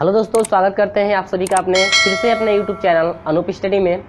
Hello दोस्तों, स्वागत करते हैं आप सभी का अपने फिर से अपने यूट्यूब चैनल अनूप स्टडी में।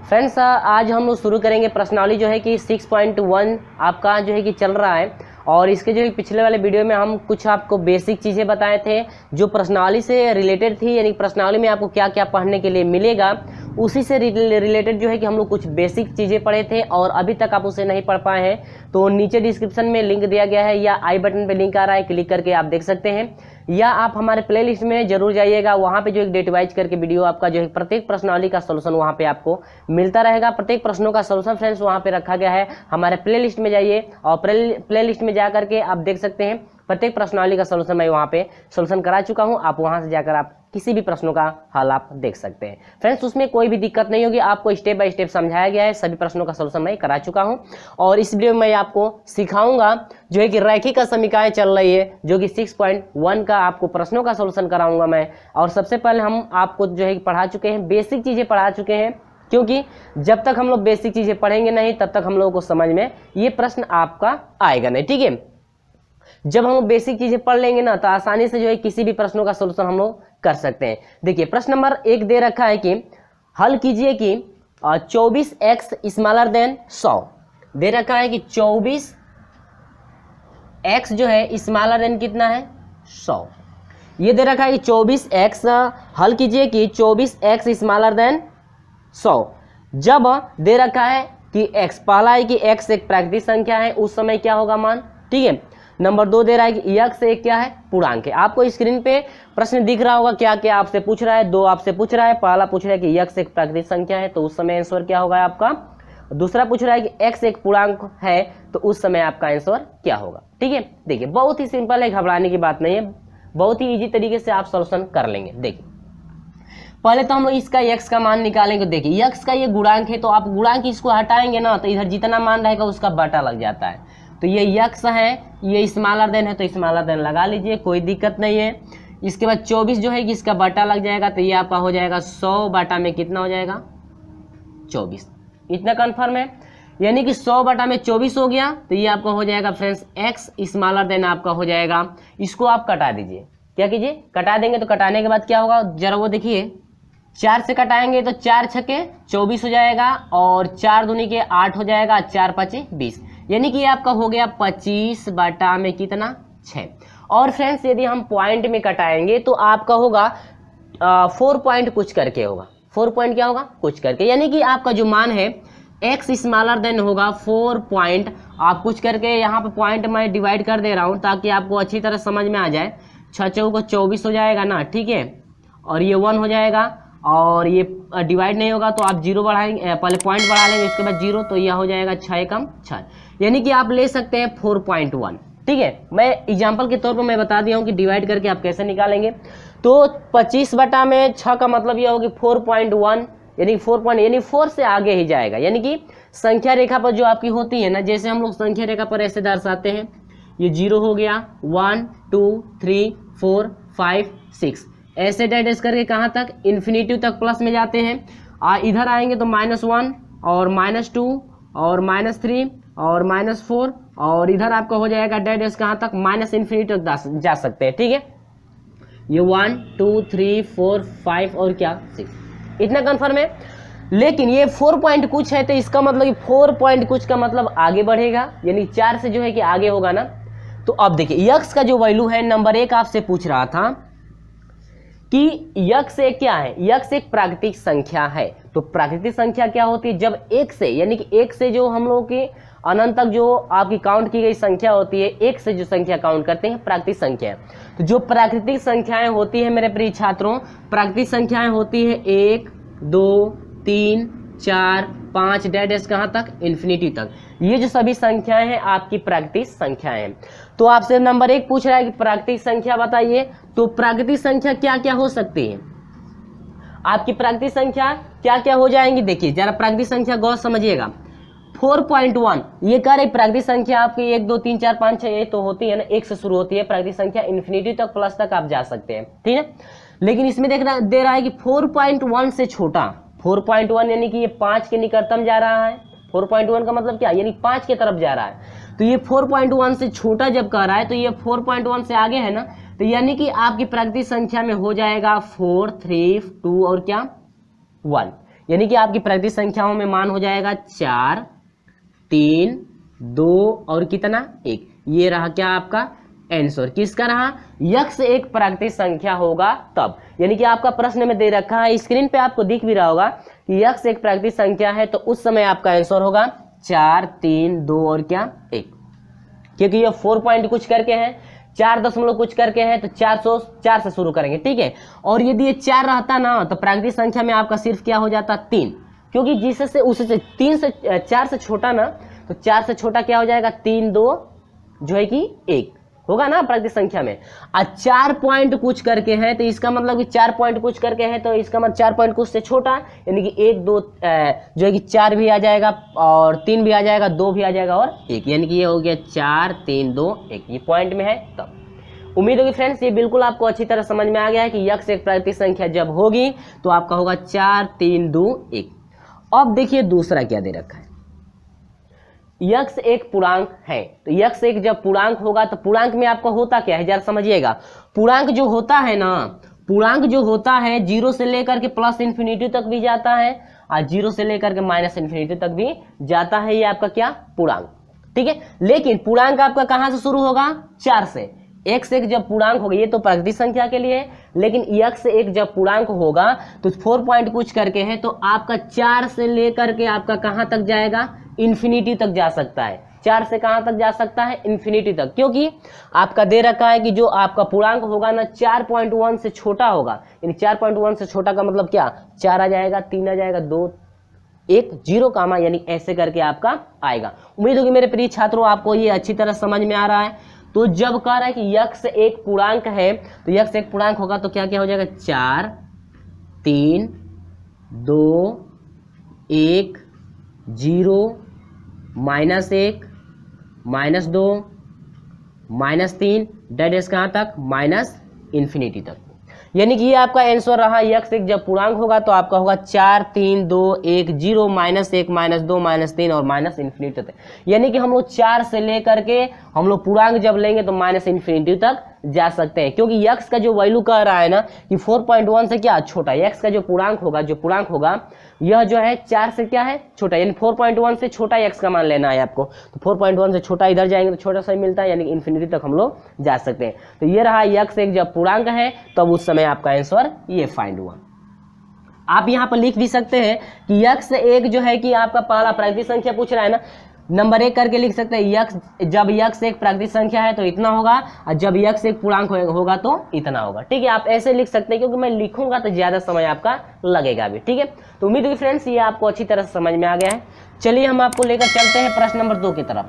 फ्रेंड्स, आज हम लोग शुरू करेंगे प्रश्नावली जो है कि 6.1 आपका जो है कि चल रहा है। और इसके जो पिछले वाले वीडियो में हम कुछ आपको बेसिक चीज़ें बताए थे जो प्रश्नावली से रिलेटेड थी, यानी प्रश्नावली में आपको क्या क्या पढ़ने के लिए मिलेगा उसी से रिलेटेड जो है कि हम लोग कुछ बेसिक चीज़ें पढ़े थे। और अभी तक आप उसे नहीं पढ़ पाए हैं तो नीचे डिस्क्रिप्शन में लिंक दिया गया है या आई बटन पे लिंक आ रहा है, क्लिक करके आप देख सकते हैं। या आप हमारे प्लेलिस्ट में जरूर जाइएगा, वहाँ पे जो एक डेट वाइज करके वीडियो आपका जो है प्रत्येक प्रश्नावली का सोल्यूशन वहाँ पे आपको मिलता रहेगा। प्रत्येक प्रश्नों का सोल्यूशन फ्रेंड्स वहाँ पे रखा गया है। हमारे प्लेलिस्ट में जाइए और प्लेलिस्ट में जा करके आप देख सकते हैं प्रत्येक प्रश्नावली का सोल्यूशन मैं वहाँ पे सोल्यूशन करा चुका हूँ। आप वहाँ से जाकर आप किसी भी प्रश्नों का हल आप देख सकते हैं फ्रेंड्स, उसमें कोई भी दिक्कत नहीं होगी। आपको स्टेप बाय स्टेप समझाया गया है, सभी प्रश्नों का सोल्यूशन मैं करा चुका हूँ। और इस वीडियो में मैं आपको सिखाऊंगा जो है कि रैखिक समीकरण चल रही है, जो कि 6.1 का आपको प्रश्नों का सोल्यूशन कराऊंगा मैं। और सबसे पहले हम आपको जो है पढ़ा चुके हैं, बेसिक चीज़ें पढ़ा चुके हैं, क्योंकि जब तक हम लोग बेसिक चीज़ें पढ़ेंगे नहीं तब तक हम लोगों को समझ में ये प्रश्न आपका आएगा नहीं। ठीक है, जब हम लोग बेसिक चीजें पढ़ लेंगे ना तो आसानी से जो है किसी भी प्रश्नों का सोल्यूशन हम लोग कर सकते हैं। देखिए प्रश्न नंबर 1 दे रखा है कि हल कीजिए कि 24x स्मॉलर देन 100 दे रखा है कि 24x जो है स्मॉलर देन कितना है 100। ये दे रखा है कि 24x हल कीजिए कि 24x स्मॉलर देन 100। जब दे रखा है कि x, पहला है कि x एक प्राकृतिक संख्या है, उस समय क्या होगा मान। ठीक है, नंबर 2 दे रहा है कि x एक क्या है पूर्णांक है। आपको स्क्रीन पे प्रश्न दिख रहा होगा क्या क्या आपसे पूछ रहा है। 2 आपसे पूछ रहा है, पहला पूछ रहा है कि x एक प्राकृतिक संख्या है तो उस समय आंसर क्या होगा आपका। दूसरा पूछ रहा है कि x एक पूर्णांक है तो उस समय आपका आंसर क्या होगा। ठीक है, देखिए बहुत ही सिंपल है, घबराने की बात नहीं है, बहुत ही ईजी तरीके से आप सोल्यूशन कर लेंगे। देखिए पहले तो हम लोग इसका x का मान निकालेंगे। देखिए x का ये गुणांक है तो आप गुणांक इसको हटाएंगे ना तो इधर जितना मान रहेगा उसका बटा लग जाता है। तो ये x है, ये स्मॉलर देन है तो स्मॉलर देन लगा लीजिए, कोई दिक्कत नहीं है। इसके बाद 24 जो है कि इसका बटा लग जाएगा तो ये आपका हो जाएगा 100 बटा में कितना हो जाएगा 24। इतना कन्फर्म है, यानी कि 100 बटा में 24 हो गया तो ये आपका हो जाएगा फ्रेंड्स x स्मॉलर देन आपका हो जाएगा। इसको आप कटा दीजिए, क्या कीजिए कटा देंगे। तो कटाने के बाद क्या होगा जरा वो देखिए, 4 से कटाएंगे तो 4 छक्के 24 हो जाएगा और 4 दूनी के 8 हो जाएगा, 4 पचे 20, यानी कि आपका हो गया 25 बटा में कितना 6। और फ्रेंड्स यदि हम पॉइंट में कटाएंगे तो आपका होगा 4 पॉइंट कुछ करके होगा। 4 पॉइंट क्या होगा कुछ करके, यानी कि आपका जो मान है x स्मॉलर देन होगा 4 पॉइंट आप कुछ करके। यहाँ पे पॉइंट मैं डिवाइड कर दे रहा हूँ ताकि आपको अच्छी तरह समझ में आ जाए। 6 चौको को 24 हो जाएगा ना, ठीक है, और ये 1 हो जाएगा और ये डिवाइड नहीं होगा तो आप 0 बढ़ाएंगे, पहले पॉइंट बढ़ा लेंगे उसके बाद 0, तो यह हो जाएगा 6 कम 6, यानी कि आप ले सकते हैं 4.1। ठीक है, मैं एग्जांपल के तौर पर मैं बता दिया हूँ कि डिवाइड करके आप कैसे निकालेंगे। तो 25 बटा में 6 का मतलब यह होगी 4.1, यानी 4 यानी 4 से आगे ही जाएगा। यानी कि संख्या रेखा पर जो आपकी होती है ना, जैसे हम लोग संख्या रेखा पर ऐसे दर्शाते हैं, ये 0 हो गया, 1 2 3 4 5 6, ऐसे डैश करके कहाँ तक इन्फिनिटी तक प्लस में जाते हैं। इधर आएंगे तो -1 और -2 और -3 और -4 और इधर आपका हो जाएगा डैश कहाँ तक -इन्फिनिटी तक जा सकते हैं। ठीक है, ये 1 2 3 4 5 और क्या 6, इतना कन्फर्म है। लेकिन ये 4 पॉइंट कुछ है तो इसका मतलब 4 पॉइंट कुछ का मतलब आगे बढ़ेगा, यानी 4 से जो है कि आगे होगा ना। तो अब देखिए x का जो वैल्यू है, नंबर 1 आपसे पूछ रहा था कि x एक क्या है, x एक प्राकृतिक संख्या है। तो प्राकृतिक संख्या क्या होती है, जब 1 से, यानी कि 1 से जो हम लोग की अनंत तक जो आपकी काउंट की गई संख्या होती है, 1 से जो संख्या काउंट करते हैं प्राकृतिक संख्या। तो जो प्राकृतिक संख्याएं होती है मेरे प्रिय छात्रों, प्राकृतिक संख्याएं होती है 1 2 3 4 5 डैश कहाँ तक इन्फिनिटी तक। ये जो सभी संख्याएं हैं आपकी प्राकृतिक संख्याएं हैं। तो आपसे नंबर 1 पूछ रहा है कि प्राकृतिक संख्या बताइए। तो प्राकृतिक संख्या क्या क्या हो सकती है, आपकी प्राकृतिक संख्या क्या क्या हो जाएंगी। देखिए जरा प्राकृतिक संख्या गौर समझिएगा। 4.1 ये कह रही प्राकृतिक संख्या आपकी 1 2 3 4 5 6 ये तो होती है ना, 1 से शुरू होती है प्राकृतिक संख्या, इन्फिनिटी तक प्लस तक आप जा सकते हैं। ठीक है, लेकिन इसमें दे रहा है कि 4.1 से छोटा, 4.1 यानी कि ये 5 के निकटतम जा रहा है, 4.1 का मतलब क्या, यानी 5 की तरफ जा रहा है। तो ये 4.1 से छोटा जब कह रहा है तो ये 4.1 से आगे है ना, तो यानी कि आपकी प्राकृतिक संख्या में हो जाएगा 4, 3, 2 और क्या 1, यानी कि आपकी प्राकृतिक संख्याओं में मान हो जाएगा 4, 3, 2 और कितना 1। ये रहा क्या आपका आंसर, किसका रहा, यक्ष एक प्राकृतिक संख्या होगा तब। यानी कि आपका प्रश्न में दे रखा है, स्क्रीन पे आपको दिख भी रहा होगा कि यक्ष एक प्राकृतिक संख्या है, तो उस समय आपका आंसर होगा 4, 3, 2 और क्या 1, क्योंकि ये 4 पॉइंट कुछ करके है, 4 दशमलव कुछ करके है, तो 4 से शुरू करेंगे, ठीक है। और यदि ये 4 रहता ना तो प्राकृतिक संख्या में आपका सिर्फ क्या हो जाता 3, क्योंकि जिससे उससे 3 से 4 से छोटा ना, तो 4 से छोटा क्या हो जाएगा 3, 2 जो है कि 1 होगा ना प्राकृतिक संख्या में। 4 पॉइंट कुछ करके है, तो इसका मतलब कि 4 पॉइंट कुछ करके है, तो इसका मतलब 4 पॉइंट कुछ से छोटा, यानी कि 1, 2 जो है कि 4 भी आ जाएगा और 3 भी आ जाएगा, 2 भी आ जाएगा और 1, यानी कि ये हो गया 4, 3, 2, 1, ये पॉइंट में है तब। उम्मीद होगी फ्रेंड्स ये बिल्कुल आपको अच्छी तरह समझ में आ गया है कि यक्ष एक प्राकृतिक संख्या जब होगी तो आपका होगा 4, 3, 2, 1। अब देखिए दूसरा क्या दे रखा है, यक्ष एक पूर्णांक है, तो यक्ष एक जब पूर्णांक होगा तो पूर्णांक में आपका होता क्या है जरा समझिएगा। पूर्णांक जो होता है ना, पूर्णांक जो होता है 0 से लेकर के प्लस इन्फिनिटी तक भी जाता है और 0 से लेकर के माइनस इन्फिनिटी तक भी जाता है, ये आपका क्या पूर्णांक, ठीक है। लेकिन पूर्णांक आपका कहां से शुरू होगा, 4 से। x एक जब पूर्णांक होगा, ये तो प्राकृतिक संख्या के लिए है, लेकिन यक्ष एक जब पूर्णांक होगा तो 4 पॉइंट कुछ करके है, तो आपका 4 से लेकर के आपका कहां तक जाएगा, इन्फिनिटी तक जा सकता है। 4 से कहां तक जा सकता है, इन्फिनिटी तक, क्योंकि आपका दे रखा है कि जो आपका पूर्णांक होगा ना 4.1 से छोटा होगा, यानी 4.1 से छोटा का मतलब क्या, 4 आ जाएगा, 3 आ जाएगा, 2, 1, 0 कामा, यानी ऐसे करके आपका आएगा। उम्मीद होगी मेरे प्रिय छात्रों आपको ये अच्छी तरह समझ में आ रहा है। तो जब कह रहा है कि यक्ष एक पूर्णांक है, तो यक्ष एक पूर्णांक होगा तो क्या क्या हो जाएगा, 4, 3, 2, 1, 0, -1, -2, -3, डैश कहाँ तक, माइनस इन्फिनिटी तक। यानी कि ये आपका आंसर रहा, यक्ष एक जब पूर्णांक होगा तो आपका होगा 4, 3, 2, 1, 0, -1, -2, -3 और माइनस इन्फिनिटी तक। यानी कि हम लोग 4 से लेकर के हम लोग पूर्णांक जब लेंगे तो माइनस इन्फिनिटी तक जा सकते हैं, क्योंकि यक्ष का जो वैल्यू कह रहा है ना कि 4.1 से क्या छोटा, यक्ष का जो पूर्णांक होगा यह जो है 4 से क्या है छोटा, यानी 4.1 से छोटा यक्ष का मान लेना है आपको। तो 4.1 से छोटा इधर जाएंगे तो छोटा सा ही मिलता है, यानी इन्फिनिटी तक हम लोग जा सकते हैं। तो ये रहा यक्ष एक जब पूर्णांक है तब उस समय आपका आंसर ये फाइंड हुआ। आप यहाँ पर लिख भी सकते हैं कि यक्ष एक जो है कि आपका पहला प्राकृतिक संख्या पूछ रहा है ना, नंबर 1 करके लिख सकते हैं, यक्ष जब यक्ष एक प्राकृतिक संख्या है तो इतना होगा, और जब यक्ष एक पूर्णांक होगा तो इतना होगा, ठीक है। आप ऐसे लिख सकते हैं, क्योंकि मैं लिखूंगा तो ज्यादा समय आपका लगेगा भी, ठीक है। तो उम्मीद है फ्रेंड्स ये आपको अच्छी तरह से समझ में आ गया है। चलिए हम आपको लेकर चलते हैं प्रश्न नंबर 2 की तरफ।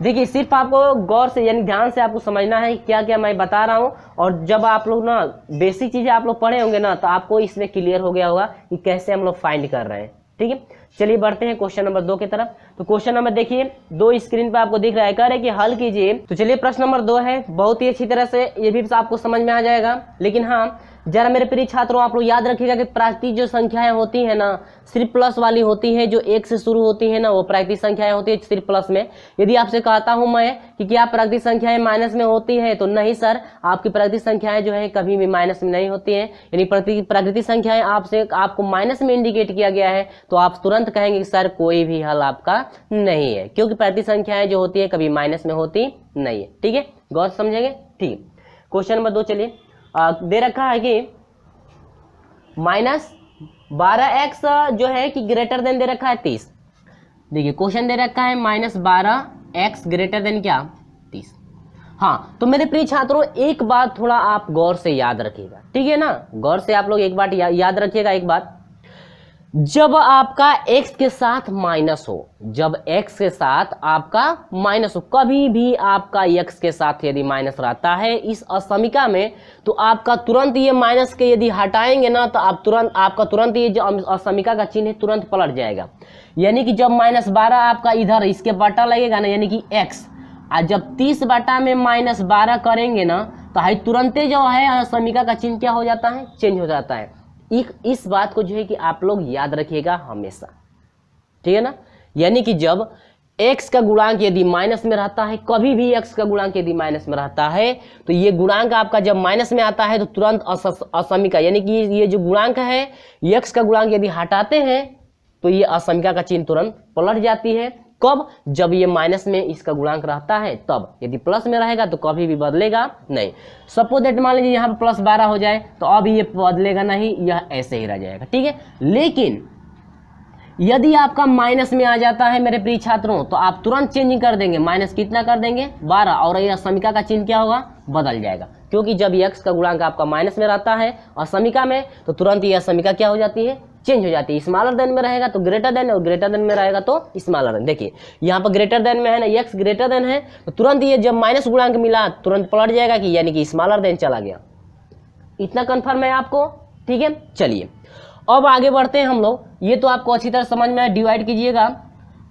देखिए सिर्फ आपको गौर से यानी ध्यान से आपको समझना है क्या क्या मैं बता रहा हूँ, और जब आप लोग ना बेसिक चीजें आप लोग पढ़े होंगे ना तो आपको इसमें क्लियर हो गया होगा कि कैसे हम लोग फाइंड कर रहे हैं, ठीक है। चलिए बढ़ते हैं क्वेश्चन नंबर 2 की तरफ। तो क्वेश्चन नंबर देखिए 2 स्क्रीन पे आपको दिख रहा है, कह रहे हैं कि हल कीजिए। तो चलिए प्रश्न नंबर 2 है, बहुत ही अच्छी तरह से ये भी आपको समझ में आ जाएगा। लेकिन हाँ जरा मेरे प्रिय छात्रों आप लोग याद रखिएगा कि प्राकृतिक जो संख्याएं होती है ना सिर्फ प्लस वाली होती है, जो 1 से शुरू होती है ना वो प्राकृतिक संख्याएं होती है सिर्फ प्लस में। यदि आपसे कहता हूं मैं कि क्या प्राकृतिक संख्याएं माइनस में होती है, तो नहीं सर, आपकी प्राकृतिक संख्याएं जो है कभी भी माइनस में नहीं होती है। यानी प्राकृतिक संख्याएं आपको माइनस में इंडिकेट किया गया है तो आप तुरंत कहेंगे कि सर कोई भी हल आपका नहीं है, क्योंकि प्राकृतिक संख्याएं जो होती है कभी माइनस में होती नहीं है, ठीक है। गौर समझेंगे, ठीक है। क्वेश्चन नंबर 2 चलिए दे रखा है कि -12x जो है कि ग्रेटर देन दे रखा है 30। देखिए क्वेश्चन दे रखा है -12x ग्रेटर देन क्या 30। हाँ तो मेरे प्रिय छात्रों एक बात थोड़ा आप गौर से याद रखिएगा, ठीक है ना, गौर से आप लोग एक बात याद रखिएगा। एक बात, जब आपका x के साथ माइनस हो, जब x के साथ आपका माइनस हो, कभी भी आपका x के साथ यदि माइनस रहता है इस असमीका में, तो आपका तुरंत ये माइनस के यदि हटाएंगे ना तो आपका तुरंत ये जो असमीका का चिन्ह है तुरंत पलट जाएगा। यानी कि जब -12 आपका इधर इसके बटा लगेगा ना, यानी कि x, और जब 30 बटा में -12 करेंगे ना तो हाई तुरंते जो है असमीका का चिन्ह क्या हो जाता है, चेंज हो जाता है। इस बात को जो है कि आप लोग याद रखिएगा हमेशा, ठीक है ना। यानी कि जब x का गुणांक यदि माइनस में रहता है, कभी भी x का गुणांक यदि माइनस में रहता है तो ये गुणांक आपका जब माइनस में आता है तो तुरंत असमिका, यानी कि ये जो गुणांक है x का गुणांक यदि हटाते हैं तो ये असमिका का चिन्ह तुरंत पलट जाती है। कब? जब ये माइनस में इसका गुणांक रहता है तब। यदि प्लस में रहेगा तो कभी भी बदलेगा नहीं। सपोज दैट मान लीजिए यहाँ पर प्लस 12 हो जाए तो अब ये बदलेगा नहीं, यह ऐसे ही रह जाएगा, ठीक है। लेकिन यदि आपका माइनस में आ जाता है मेरे प्रिय छात्रों तो आप तुरंत चेंजिंग कर देंगे, माइनस कितना कर देंगे 12, और यह असमिका का चिन्ह क्या होगा, बदल जाएगा। क्योंकि जब x का गुणांक आपका माइनस में रहता है असमिका में तो तुरंत ये असमिका क्या हो जाती है, चेंज हो जाती है। स्मॉलर देन में रहेगा तो ग्रेटर देन, और ग्रेटर देन में रहेगा तो स्मॉलर देन। देखिए यहाँ पर ग्रेटर देन में है ना, x ग्रेटर देन है तो तुरंत ये जब माइनस गुणांक मिला तुरंत पलट जाएगा कि यानी कि स्मॉलर देन चला गया। इतना कन्फर्म है आपको, ठीक है। चलिए अब आगे बढ़ते हैं हम लोग। ये तो आपको अच्छी तरह समझ में, डिवाइड कीजिएगा,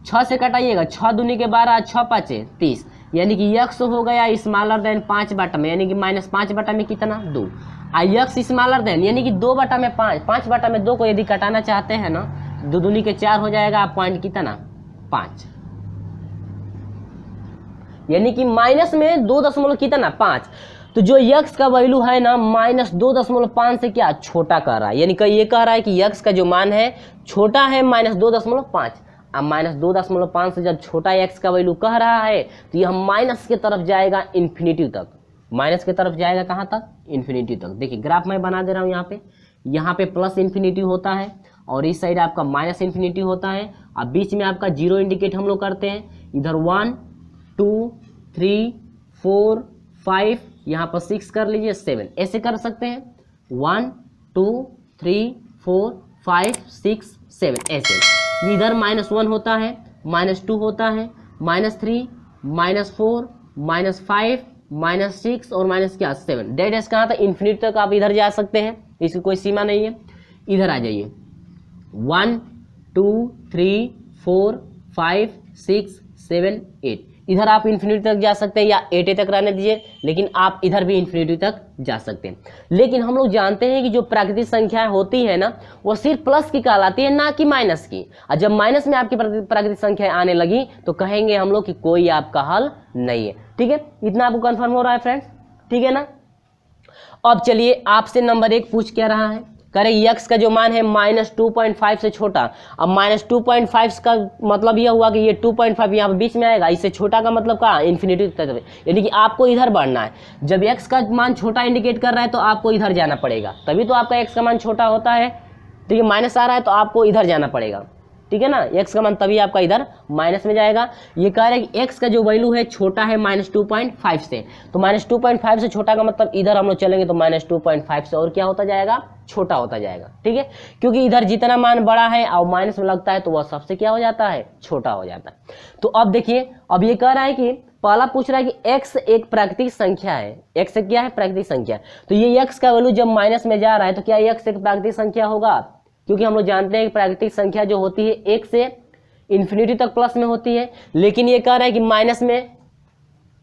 6 से कटाइएगा, 6 दूनी के 12, 6 5 30, यानी कि x हो गया स्मॉलर देन 5 बटा में, यानी कि -5 बटा में कितना 2, x स्मॉलर देन यानी कि 2 बटा में 5, 5 बटा में 2 को यदि कटाना चाहते हैं ना, 2 दूनी के 4 हो जाएगा, पॉइंट कितना 5, यानी कि माइनस में 2 दशमलव कितना 5। तो जो x का वैल्यू है ना -2.5 से क्या छोटा कह रहा है, यानी कि ये कह रहा है कि x का जो मान है छोटा है -2.5। अब -2.5 से जब छोटा x का वैल्यू कह रहा है तो यह माइनस की तरफ जाएगा इन्फिनिटी तक, माइनस की तरफ जाएगा कहाँ तक, इन्फिनिटी तक। देखिए ग्राफ मैं बना दे रहा हूँ, यहाँ पे प्लस इन्फिनिटी होता है और इस साइड आपका माइनस इन्फिनिटी होता है। अब बीच में आपका 0 इंडिकेट हम लोग करते हैं, इधर 1 2 3 4 5, यहाँ पर 6 कर लीजिए, 7 ऐसे कर सकते हैं, 1 2 3 4 5 6 7 ऐसे। इधर -1 होता है, -2 होता है, -3 -4 -5 -6 और -7। डेट एस कहाँ था, इन्फिनिटी तक आप इधर जा सकते हैं, इसकी कोई सीमा नहीं है। इधर आ जाइए, 1 2 3 4 5 6 7 8, इधर आप इन्फिनिटी तक जा सकते हैं या 8 तक रहने दीजिए, लेकिन आप इधर भी इन्फिनिटी तक जा सकते हैं। लेकिन हम लोग जानते हैं कि जो प्राकृतिक संख्याएं होती है ना वो सिर्फ प्लस की कहलाती है, ना कि माइनस की। और जब माइनस में आपकी प्राकृतिक संख्याएं आने लगी तो कहेंगे हम लोग कि कोई आपका हल नहीं है, ठीक है। इतना आपको कंफर्म हो रहा है फ्रेंड्स, ठीक है ना। अब चलिए आपसे नंबर 1 पूछ क्या रहा है, करें x का जो मान है -2.5 से छोटा। अब -2.5 का मतलब यह हुआ कि ये 2.5 यहाँ पर बीच में आएगा, इससे छोटा का मतलब कहाँ, इन्फिनिटी तक, यानी कि आपको इधर बढ़ना है। जब x का मान छोटा इंडिकेट कर रहा है तो आपको इधर जाना पड़ेगा, तभी तो आपका x का मान छोटा होता है, ठीक है। माइनस आ रहा है तो आपको इधर जाना पड़ेगा, ठीक है ना। x का मान तभी आपका इधर माइनस में जाएगा। ये कह रहा है कि x का जो वैल्यू है छोटा है -2.5 से, तो -2.5 से छोटा का मतलब इधर हम लोग चलेंगे तो -2.5 से और क्या होता जाएगा, छोटा होता जाएगा, ठीक है। क्योंकि इधर जितना मान बड़ा है और माइनस में लगता है तो वह सबसे क्या हो जाता है, छोटा हो जाता है। तो अब देखिए, अब ये कह रहा है कि पहला पूछ रहा है कि x एक प्राकृतिक संख्या है, x क्या है, प्राकृतिक संख्या। तो ये x का वैल्यू जब माइनस में जा रहा है तो क्या x एक प्राकृतिक संख्या होगा, क्योंकि हम लोग जानते हैं कि प्राकृतिक संख्या जो होती है 1 से इन्फिनिटी तक प्लस में होती है। लेकिन ये कह रहा है कि माइनस में,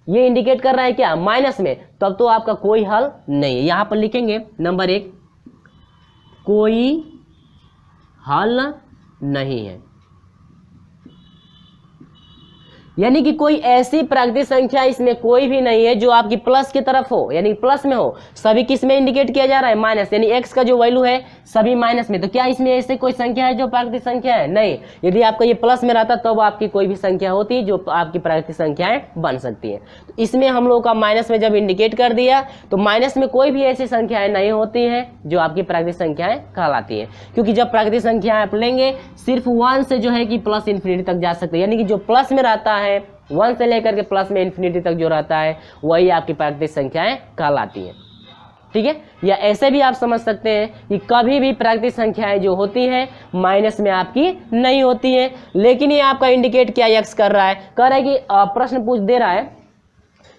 ये इंडिकेट कर रहा है क्या, माइनस में, तब तो आपका कोई हल नहीं है। यहां पर लिखेंगे नंबर 1, कोई हल नहीं है, यानी कि कोई ऐसी प्राकृतिक संख्या इसमें कोई भी नहीं है जो आपकी प्लस की तरफ हो, यानी प्लस में हो। सभी किस में इंडिकेट किया जा रहा है, माइनस, यानी x का जो वैल्यू है सभी माइनस में। तो क्या इसमें ऐसे कोई संख्या है जो प्राकृतिक संख्या है, नहीं। यदि आपका ये प्लस में रहता तब आपकी कोई भी संख्या होती जो आपकी प्राकृतिक संख्याएं बन सकती है। तो इसमें हम लोग का माइनस में जब इंडिकेट कर दिया तो माइनस में कोई भी ऐसी संख्याएं नहीं होती है जो आपकी प्राकृतिक संख्याएं कहलाती है। क्योंकि जब प्राकृतिक संख्याएं आप लेंगे सिर्फ 1 से जो है कि प्लस इन्फिनिटी तक जा सकते हैं, यानी कि जो प्लस में रहता है 1 से लेकर के प्लस में इन्फिनिटी तक जो रहता है वही आपकी प्राकृतिक संख्याएं कहलाती हैं, ठीक है। या ऐसे भी आप समझ सकते हैं कि कभी भी प्राकृतिक संख्याएं जो होती हैं माइनस में आपकी नहीं होती है। लेकिन ये आपका इंडिकेट क्या x कर रहा है, कह रहा है कि प्रश्न पूछ दे रहा है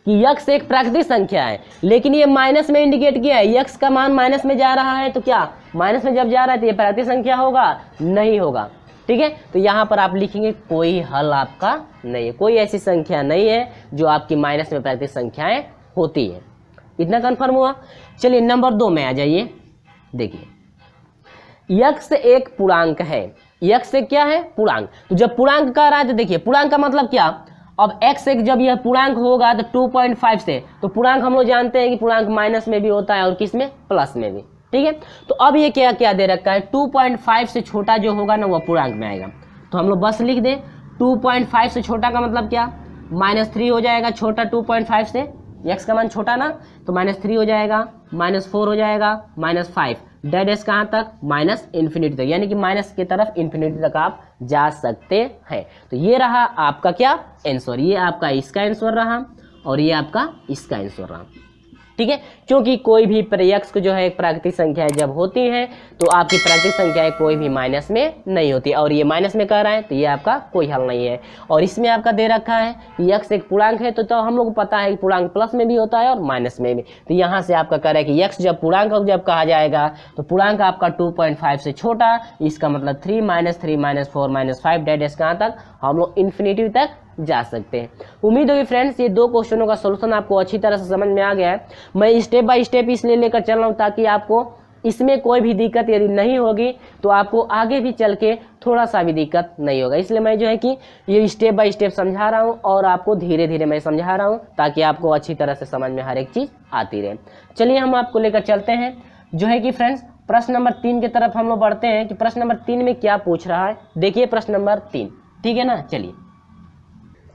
कि x एक प्राकृतिक संख्या है, लेकिन ये माइनस में इंडिकेट किया है, x का मान माइनस में जा रहा है, तो क्या माइनस में जब जा रहा है तो ये प्राकृतिक संख्या होगा, नहीं होगा, ठीक है। तो यहाँ पर आप लिखेंगे कोई हल आपका नहीं है, कोई ऐसी संख्या नहीं है जो आपकी माइनस में प्राकृतिक संख्याएं होती है। इतना कंफर्म हुआ। चलिए नंबर 2 में आ जाइए। देखिए x एक पूर्णांक है, एक्स एक क्या है, पूर्णांक। तो जब पूर्णांक कह रहा है तो देखिए पूर्णांक का मतलब क्या, अब एक्स एक जब यह पूर्णांक होगा तो 2.5 से, तो पूर्णांक हम लोग जानते हैं कि पूर्णांक माइनस में भी होता है और किस में, प्लस में भी, ठीक है। तो अब ये क्या क्या दे रखा है, 2.5 से छोटा जो होगा ना वह पूर्णांक में आएगा। तो हम लोग बस लिख दें 2.5 से छोटा का मतलब क्या, -3 हो जाएगा, छोटा 2.5 से, एक्स का मान छोटा ना, तो -3 हो जाएगा, -4 हो जाएगा, -5, डेड एस कहाँ तक, -इन्फिनिटी तक, यानी कि माइनस की तरफ इन्फिनिटी तक आप जा सकते हैं। तो ये रहा आपका क्या आंसर, ये आपका इसका आंसर रहा और ये आपका इसका आंसर रहा, ठीक है। क्योंकि कोई भी एक्स जो है एक प्राकृतिक संख्या जब होती है तो आपकी प्राकृतिक संख्या कोई भी माइनस में नहीं होती, और ये माइनस में कह रहा है तो ये आपका कोई हल नहीं है। और इसमें आपका दे रखा है कि एक्स एक पूर्णांक है, तो हम लोग को पता है कि पूर्णांक प्लस में भी होता है और माइनस में भी। तो यहाँ से आपका कह रहा है कि एक्स जब पूर्णांक जब कहा जाएगा तो पूर्णांक आपका 2.5 से छोटा, इसका मतलब 3 -3 -4 -5 डेड एस कहाँ तक, हम लोग इन्फिनिटी तक जा सकते हैं। उम्मीद होगी फ्रेंड्स ये 2 क्वेश्चनों का सॉल्यूशन आपको अच्छी तरह से समझ में आ गया है। मैं स्टेप बाय स्टेप इसलिए लेकर चल रहा हूँ ताकि आपको इसमें कोई भी दिक्कत यदि नहीं होगी तो आपको आगे भी चल के थोड़ा सा भी दिक्कत नहीं होगा। इसलिए मैं जो है कि ये स्टेप बाय स्टेप समझा रहा हूँ और आपको धीरे धीरे मैं समझा रहा हूँ ताकि आपको अच्छी तरह से समझ में हर एक चीज़ आती रहे। चलिए हम आपको लेकर चलते हैं जो है कि फ्रेंड्स प्रश्न नंबर 3 की तरफ हम लोग बढ़ते हैं कि प्रश्न नंबर 3 में क्या पूछ रहा है। देखिए प्रश्न नंबर 3, ठीक है ना।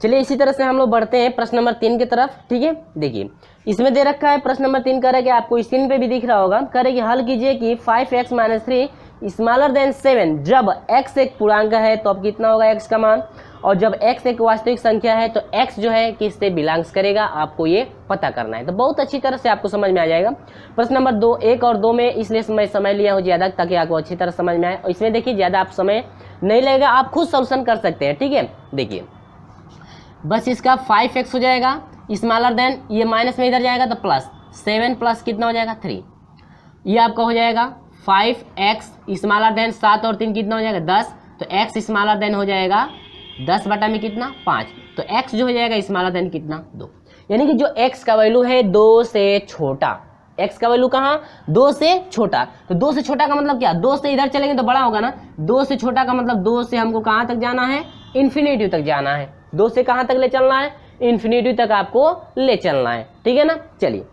चलिए इसी तरह से हम लोग बढ़ते हैं प्रश्न नंबर 3 की तरफ, ठीक है। देखिए इसमें दे रखा है प्रश्न नंबर 3 कह रहा है कि आपको स्क्रीन पे भी दिख रहा होगा, कह रहे कि हल कीजिए कि 5x - 3 स्मॉलर देन 7 जब x एक पूर्णांक है तो अब कितना होगा x का मान, और जब x एक वास्तविक संख्या है तो x जो है किससे बिलोंग्स करेगा, आपको ये पता करना है। तो बहुत अच्छी तरह से आपको समझ में आ जाएगा। प्रश्न नंबर 2, 1 और 2 में इसलिए मैं समय लिया हूँ ज़्यादा ताकि आपको अच्छी तरह समझ में आए, और इसमें देखिए ज़्यादा आप समय नहीं लगेगा, आप खुद सॉल्यूशन कर सकते हैं, ठीक है। देखिए बस इसका 5x हो जाएगा स्मॉलर देन, ये माइनस में इधर जाएगा तो प्लस 7 प्लस कितना हो जाएगा 3, ये आपका हो जाएगा 5x स्मॉलर देन 7 और 3 कितना हो जाएगा 10, तो x स्मॉलर देन हो जाएगा 10 बटा में कितना 5, तो x जो हो जाएगा स्मॉलर देन कितना 2, यानी कि जो x का वैल्यू है 2 से छोटा, x का वैल्यू कहाँ 2 से छोटा, तो 2 से छोटा का मतलब क्या, 2 से इधर चलेंगे तो बड़ा होगा ना, 2 से छोटा का मतलब 2 से हमको कहाँ तक जाना है, इन्फिनिटी तक जाना है, 2 से कहाँ तक ले चलना है, इन्फिनिटी तक आपको ले चलना है, ठीक है ना। चलिए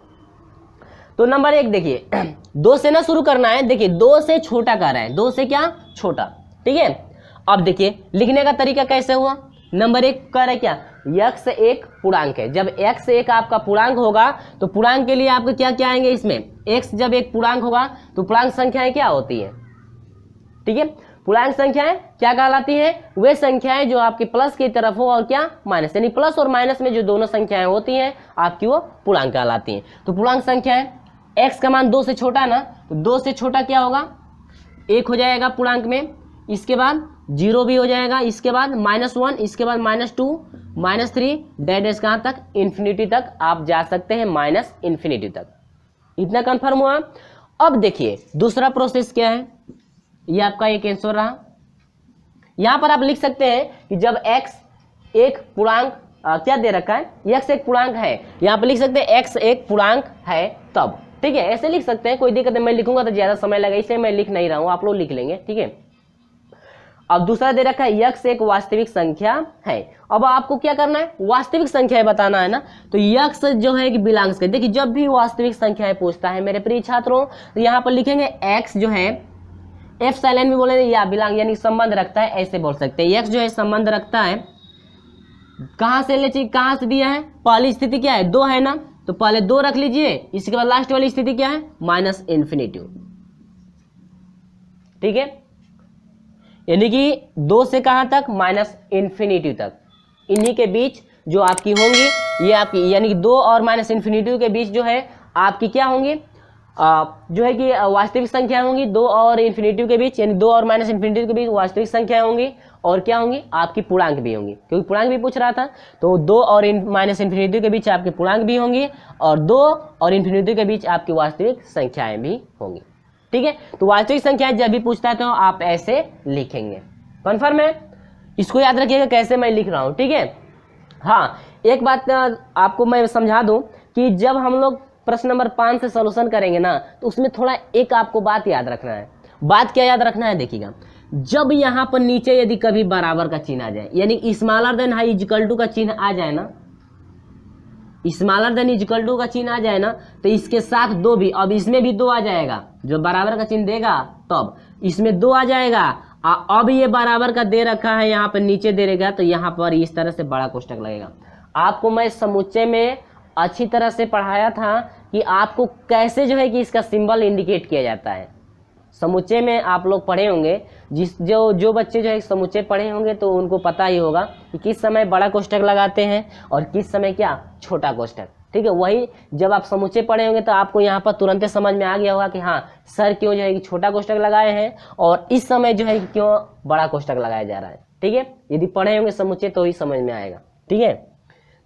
तो नंबर 1 देखिए 2 से ना शुरू करना है, देखिए 2 से छोटा कर रहा है, 2 से क्या छोटा, ठीक है। अब देखिए लिखने का तरीका कैसे हुआ, नंबर 1 कह रहा है क्या, x एक पूर्णांक है, जब x एक आपका पूर्णांक होगा तो पूर्णांक के लिए आपको क्या क्या आएंगे, इसमें x जब एक पूर्णांक होगा तो पूर्णांक संख्याएं क्या होती है, ठीक है। पूर्णांक संख्याएं क्या कहलाती है, वे संख्याएं जो आपके प्लस की तरफ हो और क्या माइनस, यानी प्लस और माइनस में जो दोनों संख्याएं होती हैं आपकी वो पूर्णांक कहलाती हैं। तो पूर्णांक संख्याएं x का मान 2 से छोटा ना, तो 2 से छोटा क्या होगा 1 हो जाएगा पूर्णांक में, इसके बाद 0 भी हो जाएगा, इसके बाद -1, इसके बाद -2 -3 डेड एज कहाँ तक, इन्फिनिटी तक आप जा सकते हैं, इन्फिनिटी तक। इतना कंफर्म हुआ। अब देखिए दूसरा प्रोसेस क्या है, ये आपका एक आंसर रहा। यहां पर आप लिख सकते हैं कि जब x एक पूर्णांक क्या दे रखा है, x एक पूर्णांक है, यहां पर लिख सकते हैं x एक पूर्णांक है तब, ठीक है, ऐसे लिख सकते हैं, कोई दिक्कत नहीं। मैं लिखूंगा तो ज्यादा समय लगेगा इसलिए मैं लिख नहीं रहा हूं, आप लोग लिख लेंगे, ठीक है। अब दूसरा दे रखा है x एक वास्तविक संख्या है, अब आपको क्या करना है, वास्तविक संख्या बताना है ना, तो x जो है कि बिलोंग्स कर, देखिए जब भी वास्तविक संख्या पूछता है मेरे प्रिय छात्रों तो यहाँ पर लिखेंगे x जो है एफ साइलेंट भी बोलेंगे या बिलोंग यानी संबंध रखता है, ऐसे बोल सकते हैं। x जो है संबंध रखता है, कहां से ले चाहिए, कहां से दिया है, पहली स्थिति क्या है 2 है ना, तो पहले 2 रख लीजिए, इसके बाद लास्ट वाली स्थिति क्या है -इन्फिनिटी, ठीक है, यानी कि 2 से कहां तक -इन्फिनिटी तक, इन्हीं के बीच जो आपकी होंगी ये आपकी, यानी कि 2 और -इन्फिनिटी के बीच जो है आपकी क्या होंगी, जो है कि वास्तविक संख्या होंगी 2 और इन्फिनिटी के बीच, यानी 2 और -इन्फिनिटी के बीच वास्तविक संख्या होंगी, और क्या होंगी आपकी पूर्णांक भी होंगी, क्योंकि पूर्णांक भी पूछ रहा था, तो 2 और -इन्फिनिटी के बीच आपकी पूर्णांक भी होंगी और 2 और इन्फिनिटी के बीच आपकी वास्तविक संख्याएं भी होंगी, ठीक है। तो वास्तविक संख्याएं जब भी पूछता है तो आप ऐसे लिखेंगे, कन्फर्म है, इसको याद रखिएगा कैसे मैं लिख रहा हूँ, ठीक है। हाँ एक बात आपको मैं समझा दूं कि जब हम लोग प्रश्न नंबर 5 से सॉल्यूशन करेंगे ना तो उसमें थोड़ा एक आपको बात याद रखना है। बात क्या याद रखना है, देखिएगा जब यहाँ पर नीचे यदि कभी बराबर का चिन्ह आ जाए, यानी smaller than high equal to का चिन्ह आ जाए ना, स्मॉलर देन इक्वल टू का चिन्ह आ जाए ना, तो इसके साथ दो भी, अब इसमें भी दो आ जाएगा, जो बराबर का चिन्ह देगा तब इसमें दो आ जाएगा। अब ये बराबर का दे रखा है, यहाँ पर नीचे दे रहेगा, तो यहाँ पर इस तरह से बड़ा कोष्टक लगेगा। आपको मैं समुच्चय में अच्छी तरह से पढ़ाया था कि आपको कैसे जो है कि इसका सिंबल इंडिकेट किया जाता है। समुच्चय में आप लोग पढ़े होंगे, जो बच्चे जो है समुच्चय पढ़े होंगे तो उनको पता ही होगा कि किस समय बड़ा कोष्टक लगाते हैं और किस समय क्या छोटा कोष्टक। ठीक है, वही जब आप समुच्चय पढ़े होंगे तो आपको यहाँ पर तुरंत समझ में आ गया होगा कि हाँ सर क्यों जो है कि छोटा कोष्टक लगाए हैं और इस समय जो है कि क्यों बड़ा कोष्टक लगाया जा रहा है। ठीक है, यदि पढ़े होंगे समुच्चय तो ही समझ में आएगा। ठीक है,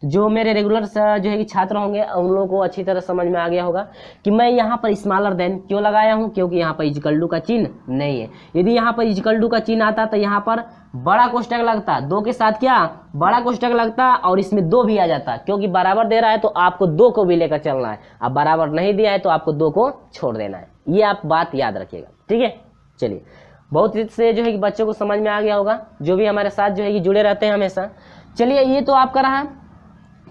जो मेरे रेगुलर जो है कि छात्र होंगे उन लोगों को अच्छी तरह समझ में आ गया होगा कि मैं यहाँ पर स्मॉलर देन क्यों लगाया हूँ, क्योंकि यहाँ पर इक्वल टू का चिन्ह नहीं है। यदि यहाँ पर इक्वल टू का चिन्ह आता तो यहाँ पर बड़ा कोष्टक लगता, दो के साथ क्या बड़ा कोष्टक लगता और इसमें दो भी आ जाता, क्योंकि बराबर दे रहा है तो आपको दो को भी लेकर चलना है, अब बराबर नहीं दिया है तो आपको दो को छोड़ देना है। ये आप बात याद रखिएगा। ठीक है, चलिए बहुत से जो है कि बच्चों को समझ में आ गया होगा, जो भी हमारे साथ जो है कि जुड़े रहते हैं हमेशा। चलिए ये तो आपका रहा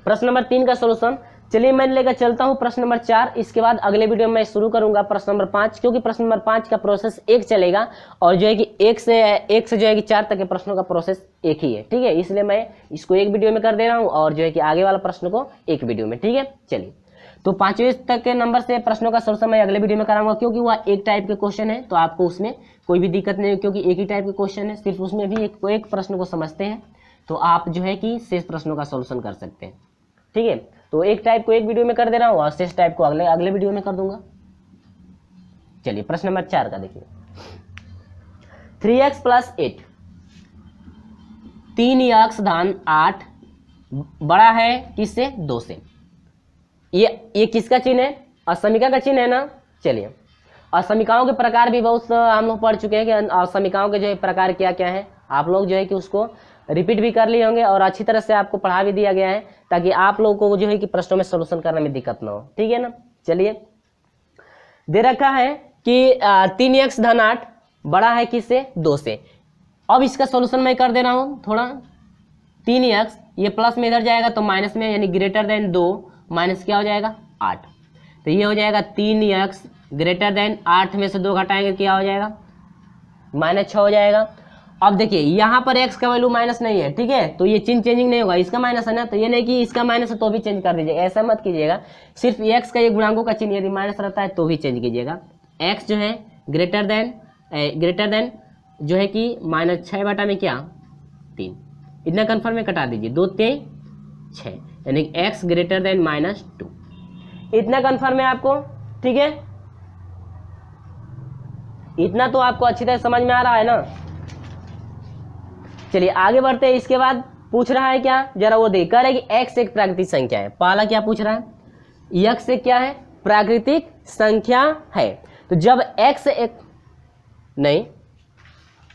प्रश्न नंबर 3 का सोल्यूशन। चलिए मैं लेकर चलता हूं प्रश्न नंबर 4। इसके बाद अगले वीडियो में मैं शुरू करूंगा प्रश्न नंबर 5, क्योंकि प्रश्न नंबर 5 का प्रोसेस एक चलेगा और जो है कि एक से जो है कि 4 तक के प्रश्नों का प्रोसेस एक ही है। ठीक है, इसलिए मैं इसको एक वीडियो में कर दे रहा हूं और जो है कि आगे वाला प्रश्न को एक वीडियो में। ठीक है, चलिए तो 5वें तक के नंबर से प्रश्नों का सोल्यूशन मैं अगले वीडियो में कराऊंगा, क्योंकि वह एक टाइप के क्वेश्चन है तो आपको उसमें कोई भी दिक्कत नहीं है, क्योंकि एक ही टाइप के क्वेश्चन है, सिर्फ उसमें भी एक प्रश्न को समझते हैं तो आप जो है कि शेष प्रश्नों का सोल्यूशन कर सकते हैं। ठीक है, तो एक टाइप को एक वीडियो में कर दे रहा हूँ और शेष टाइप को अगले वीडियो में कर दूंगा। चलिए प्रश्न नंबर 4 का देखिए, 3x + 8, 3x धन 8 बड़ा है किससे 2 से। ये किसका चिन्ह है, असमिका का चिन्ह है ना। चलिए असमिकाओं के प्रकार भी बहुत हम लोग पढ़ चुके हैं कि असमिकाओं के जो है प्रकार क्या क्या है, आप लोग जो है कि उसको रिपीट भी कर लिए होंगे और अच्छी तरह से आपको पढ़ा भी दिया गया है, ताकि आप लोगों को जो है कि प्रश्नों में सॉल्यूशन करने में दिक्कत ना हो। ठीक है ना, चलिए दे रखा है कि 3x धन 8 बड़ा है किससे 2 से। अब इसका सॉल्यूशन मैं कर दे रहा हूँ थोड़ा। 3x ये प्लस में इधर जाएगा तो माइनस में, यानी ग्रेटर देन 2 माइनस क्या हो जाएगा 8, तो ये हो जाएगा 3x ग्रेटर देन 8 में से 2 घटाएंगे क्या हो जाएगा -6 हो जाएगा। अब देखिए यहाँ पर x का वैल्यू माइनस नहीं है, ठीक है, तो ये चिन्ह चेंजिंग नहीं होगा, इसका माइनस है ना, तो ये नहीं कि इसका माइनस है तो भी चेंज कर दीजिएगा, ऐसा मत कीजिएगा। सिर्फ x का ये गुणांकों का चिन्ह यदि माइनस रहता है तो भी चेंज कीजिएगा। x जो है ग्रेटर देन जो है कि -6 बटा में क्या 3, इतना कन्फर्म में कटा दीजिए, 2 3 6, यानी x ग्रेटर देन -2, इतना कन्फर्म है आपको। ठीक है, इतना तो आपको अच्छी तरह समझ में आ रहा है ना। चलिए आगे बढ़ते हैं। इसके बाद पूछ रहा है क्या, जरा वो देख कर है कि x एक प्राकृतिक संख्या है। पहला क्या पूछ रहा है, x एक क्या है प्राकृतिक संख्या है। तो जब x एक, नहीं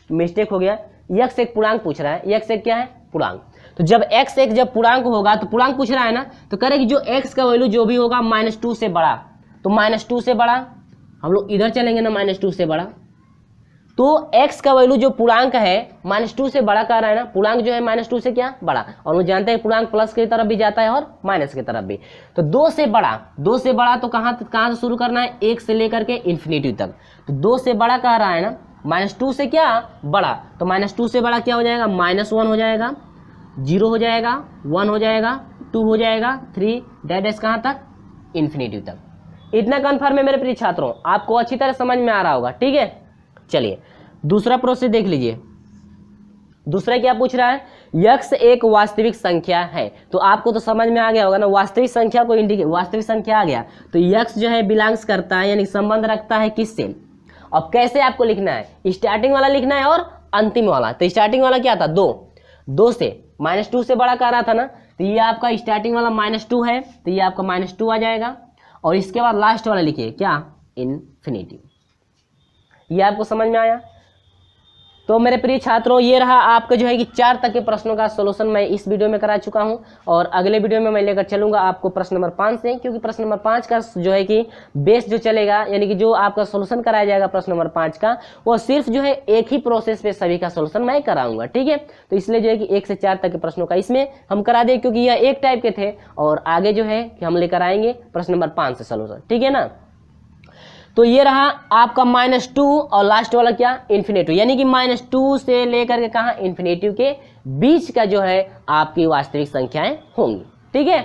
मिस्टेक हो गया, x एक पूर्णांक पूछ रहा है, x एक क्या है पूर्णांक। तो जब x एक जब पूर्णांक होगा तो पूर्णांक पूछ रहा है ना, तो कह रहे कि जो x का वैल्यू जो भी होगा -2 से बड़ा, तो -2 से बड़ा हम लोग इधर चलेंगे ना, -2 से बड़ा, तो x का वैल्यू जो पूर्णांक है -2 से बड़ा कह रहा है ना, पूर्णांक जो है -2 से क्या बड़ा, और वो जानते हैं पूर्णांक प्लस की तरफ भी जाता है और माइनस की तरफ भी। तो 2 से बड़ा तो कहाँ से शुरू करना है, 1 से लेकर के इन्फिनिटी तक। तो 2 से बड़ा कह रहा है ना, -2 से क्या बड़ा, तो -2 से बड़ा क्या हो जाएगा -1 हो जाएगा, 0 हो जाएगा, 1 हो जाएगा, 2 हो जाएगा, 3 डैश कहाँ तक इन्फिनिटी तक। इतना कन्फर्म है मेरे प्रिय छात्रों, आपको अच्छी तरह समझ में आ रहा होगा। ठीक है, चलिए दूसरा प्रोसेस देख लीजिए। दूसरा क्या पूछ रहा है, x एक वास्तविक संख्या है। तो आपको तो समझ में आ गया होगा ना, वास्तविक संख्या को इंडिकेट, वास्तविक संख्या आ गया तो x जो है बिलोंग्स करता है, यानी संबंध रखता है किससे। अब कैसे आपको लिखना है, स्टार्टिंग वाला लिखना है और अंतिम वाला। तो स्टार्टिंग वाला क्या था 2 से -2 से बड़ा कर रहा था ना, तो ये आपका स्टार्टिंग वाला -2 है, तो ये आपका -2 आ जाएगा। और इसके बाद लास्ट वाला लिखिए क्या इन्फिनिटी। ये आपको समझ में आया। तो मेरे प्रिय छात्रों, ये रहा आपका जो है कि 4 तक के प्रश्नों का सॉल्यूशन मैं इस वीडियो में करा चुका हूं, और अगले वीडियो में मैं लेकर चलूंगा आपको प्रश्न नंबर 5 से, क्योंकि प्रश्न नंबर 5 का जो है कि बेस जो चलेगा, यानी कि जो आपका सॉल्यूशन कराया जाएगा प्रश्न नंबर 5 का, वो सिर्फ जो है एक ही प्रोसेस पे सभी का सॉल्यूशन मैं कराऊंगा। ठीक है, तो इसलिए जो है कि 1 से 4 तक के प्रश्नों का इसमें हम करा दें, क्योंकि यह एक टाइप के थे, और आगे जो है कि हम लेकर आएंगे प्रश्न नंबर 5 से सॉल्यूशन। ठीक है ना। तो ये रहा आपका -2 और लास्ट वाला क्या, इन्फिनेटिव, यानी कि -2 से लेकर के कहाँ, इन्फिनेटिव के बीच का जो है आपकी वास्तविक संख्याएं होंगी। ठीक है,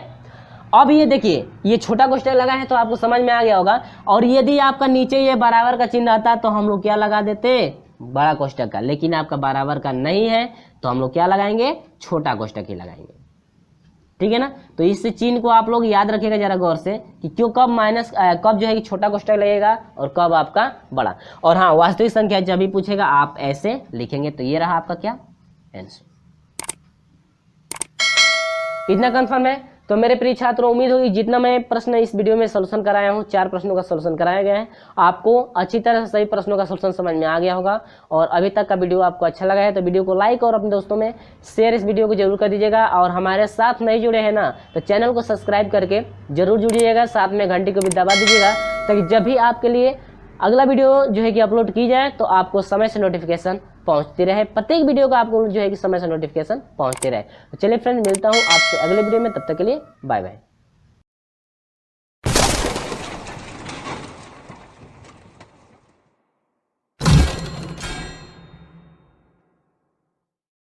अब ये देखिए, ये छोटा कोष्ठक लगा है तो आपको समझ में आ गया होगा, और यदि आपका नीचे ये बराबर का चिन्ह आता तो हम लोग क्या लगा देते, बड़ा कोष्ठक का, लेकिन आपका बराबर का नहीं है तो हम लोग क्या लगाएंगे, छोटा कोष्ठक ही लगाएंगे। ठीक है ना। तो इस चिन्ह को आप लोग याद रखिएगा जरा गौर से, कि क्यों, कब जो है कि छोटा कोष्ठक लगेगा और कब आपका बड़ा। और हाँ, वास्तविक संख्या जब भी पूछेगा आप ऐसे लिखेंगे। तो ये रहा आपका क्या, आंसर। इतना कंफर्म है। तो मेरे प्रिय छात्रों, उम्मीद होगी जितना मैं प्रश्न इस वीडियो में सॉल्यूशन कराया हूँ, 4 प्रश्नों का सॉल्यूशन कराया गया है, आपको अच्छी तरह से सभी प्रश्नों का सॉल्यूशन समझ में आ गया होगा। और अभी तक का वीडियो आपको अच्छा लगा है तो वीडियो को लाइक और अपने दोस्तों में शेयर इस वीडियो को जरूर कर दीजिएगा। और हमारे साथ नहीं जुड़े हैं ना, तो चैनल को सब्सक्राइब करके जरूर जुड़िएगा, साथ में घंटी को भी दबा दीजिएगा, ताकि जब भी आपके लिए अगला वीडियो जो है कि अपलोड की जाए तो आपको समय से नोटिफिकेशन पहुंचती रहे, प्रत्येक वीडियो का आपको जो है कि समय से नोटिफिकेशन पहुंचती रहे। तो चलिए फ्रेंड्स, मिलता हूं आपसे अगले वीडियो में, तब तक के लिए बाय बाय।